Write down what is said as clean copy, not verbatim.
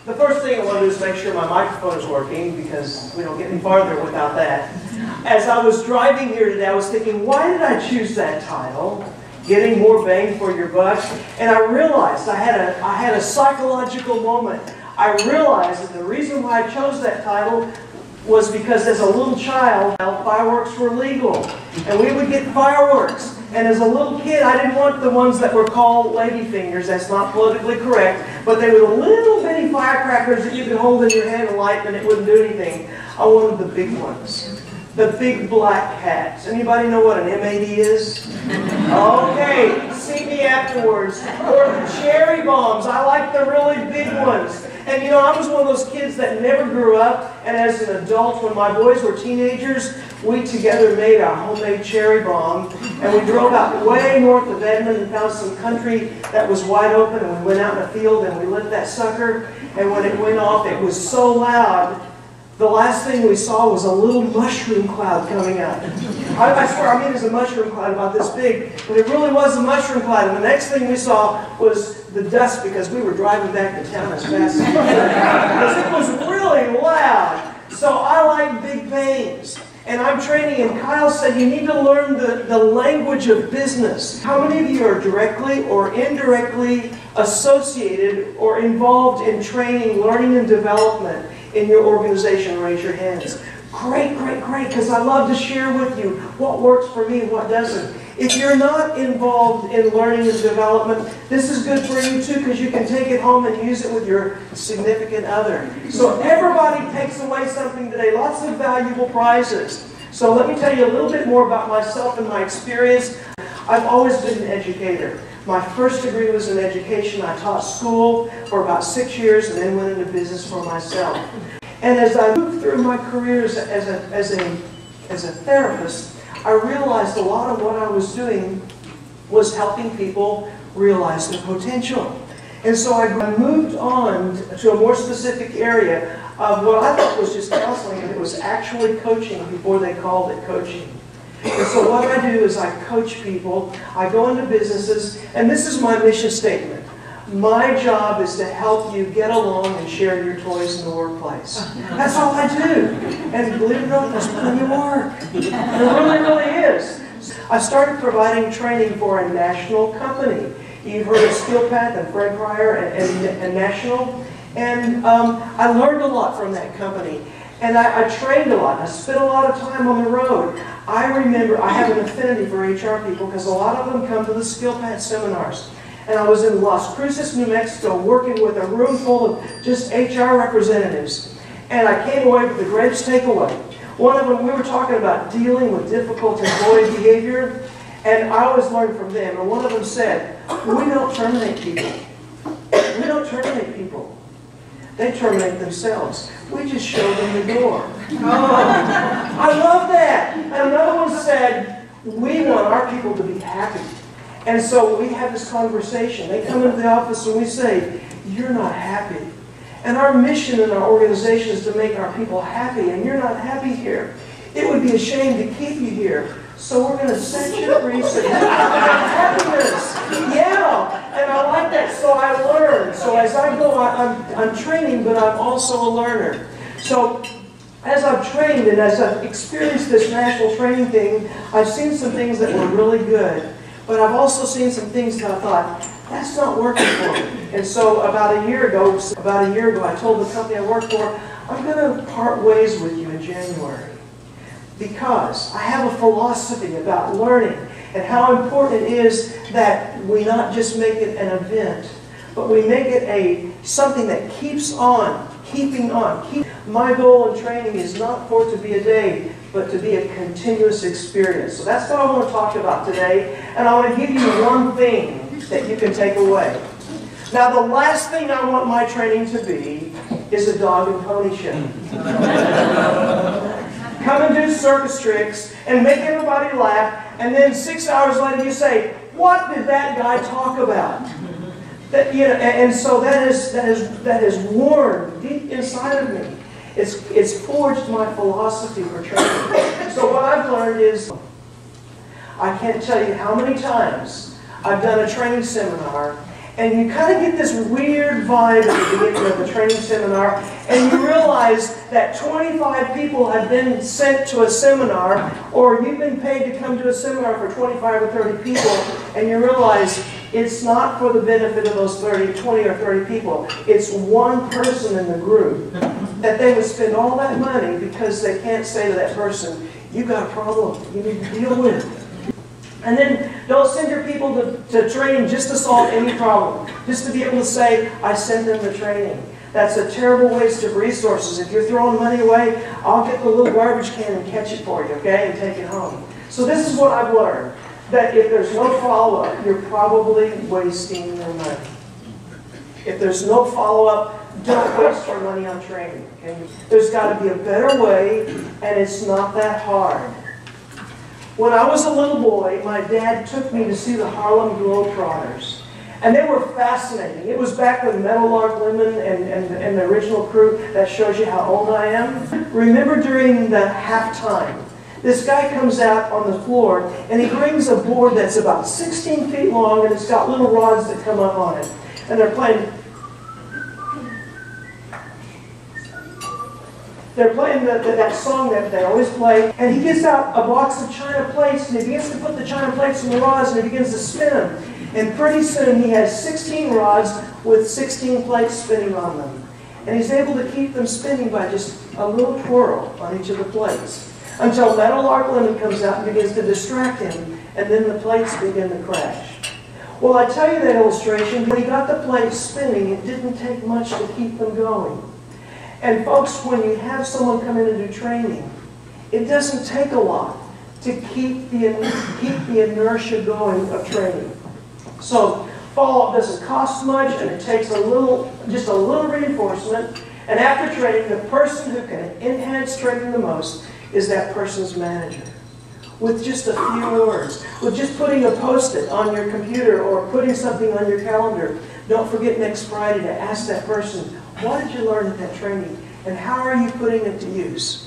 The first thing I want to do is make sure my microphone is working, because we don't get any farther without that. As I was driving here today, I was thinking, why did I choose that title? Getting more bang for your buck. And I realized I had a psychological moment. I realized that the reason why I chose that title was because as a little child, fireworks were legal. And we would get fireworks. And as a little kid, I didn't want the ones that were called lady fingers. That's not politically correct. But they were the little bitty firecrackers that you could hold in your hand and light and it wouldn't do anything. I wanted the big ones. The big black hats. Anybody know what an M80 is? Okay, see me afterwards. Or the cherry bombs. I like the really big ones. And you know, I was one of those kids that never grew up, and as an adult, when my boys were teenagers, we together made our homemade cherry bomb, and we drove out way north of Edmond and found some country that was wide open, and we went out in a field and we lit that sucker, and when it went off, it was so loud, the last thing we saw was a little mushroom cloud coming up. I swear, I mean, it's a mushroom cloud about this big, but it really was a mushroom cloud. And the next thing we saw was the dust, because we were driving back to town as fast as we could, because it was really loud. So I like big bangs. And I'm training, and Kyle said you need to learn the language of business. How many of you are directly or indirectly associated or involved in training, learning, and development in your organization? Raise your hands. Great, great, great, because I love to share with you what works for me and what doesn't. If you're not involved in learning and development, this is good for you too, because you can take it home and use it with your significant other. So everybody takes away something today, lots of valuable prizes. So let me tell you a little bit more about myself and my experience. I've always been an educator. My first degree was in education. I taught school for about 6 years and then went into business for myself. And as I moved through my career as a therapist, I realized a lot of what I was doing was helping people realize their potential. And so I moved on to a more specific area of what I thought was just counseling, and it was actually coaching before they called it coaching. And so what I do is I coach people, I go into businesses, and this is my mission statement. My job is to help you get along and share your toys in the workplace. That's all I do. And believe it or not, there's plenty of work. There really, really is. I started providing training for a national company. You've heard of SkillPath and Fred Pryor and National. And I learned a lot from that company. And I trained a lot. I spent a lot of time on the road. I remember, I have an affinity for HR people because a lot of them come to the SkillPath seminars. And I was in Las Cruces, New Mexico, working with a room full of just HR representatives. And I came away with the greatest takeaway. One of them, we were talking about dealing with difficult employee behavior, and I always learned from them. And one of them said, we don't terminate people. We don't terminate people. They terminate themselves. We just show them the door. Oh, I love that. And another one said, we want our people to be happy. And so we have this conversation. They come into the office and we say, you're not happy. And our mission in our organization is to make our people happy, and you're not happy here. It would be a shame to keep you here. So we're going to set you free so you have happiness. Yeah, and I like that. So I learn. So as I go, I'm training, but I'm also a learner. So as I've trained and as I've experienced this national training thing, I've seen some things that were really good. But I've also seen some things that I thought, that's not working for me. And so about a year ago, I told the company I work for, I'm going to part ways with you in January. Because I have a philosophy about learning and how important it is that we not just make it an event, but we make it something that keeps on, keeping on. My goal in training is not for it to be a day, but to be a continuous experience. So that's what I want to talk about today. And I want to give you one thing that you can take away. Now, the last thing I want my training to be is a dog and pony show. Come and do circus tricks and make everybody laugh, and then 6 hours later you say, what did that guy talk about? That, you know, and so that has worn deep inside of me. It's forged my philosophy for training. So what I've learned is, I can't tell you how many times I've done a training seminar, And you kind of get this weird vibe at the beginning of the training seminar, and you realize that 25 people have been sent to a seminar, or you've been paid to come to a seminar for 25 or 30 people, and you realize it's not for the benefit of those 20 or 30 people. It's one person in the group that they would spend all that money because they can't say to that person, "You've got a problem you need to deal with." And then don't send your people to training just to solve any problem. Just to be able to say, "I sent them to training." That's a terrible waste of resources. If you're throwing money away, I'll get the little garbage can and catch it for you, okay, and take it home. So this is what I've learned. That if there's no follow-up, you're probably wasting your money. If there's no follow-up, don't waste your money on training. Okay? There's got to be a better way, and it's not that hard. When I was a little boy, my dad took me to see the Harlem Globetrotters. And they were fascinating. It was back with Meadowlark Lemon and the original crew. That shows you how old I am. Remember during the halftime, this guy comes out on the floor and he brings a board that's about 16 feet long and it's got little rods that come up on it. And they're playing that song that they always play. And he gets out a box of china plates and he begins to put the china plates in the rods and he begins to spin them. And pretty soon he has 16 rods with 16 plates spinning on them. And he's able to keep them spinning by just a little twirl on each of the plates. Until Meadowlark Lemon comes out and begins to distract him, and then the plates begin to crash. Well, I tell you that illustration, when he got the plates spinning, it didn't take much to keep them going. And folks, when you have someone come in and do training, it doesn't take a lot to keep the inertia going of training. So follow-up doesn't cost much, and it takes just a little reinforcement. And after training, the person who can enhance training the most is that person's manager. With just a few words, with just putting a post-it on your computer or putting something on your calendar. Don't forget next Friday to ask that person, what did you learn at that training and how are you putting it to use?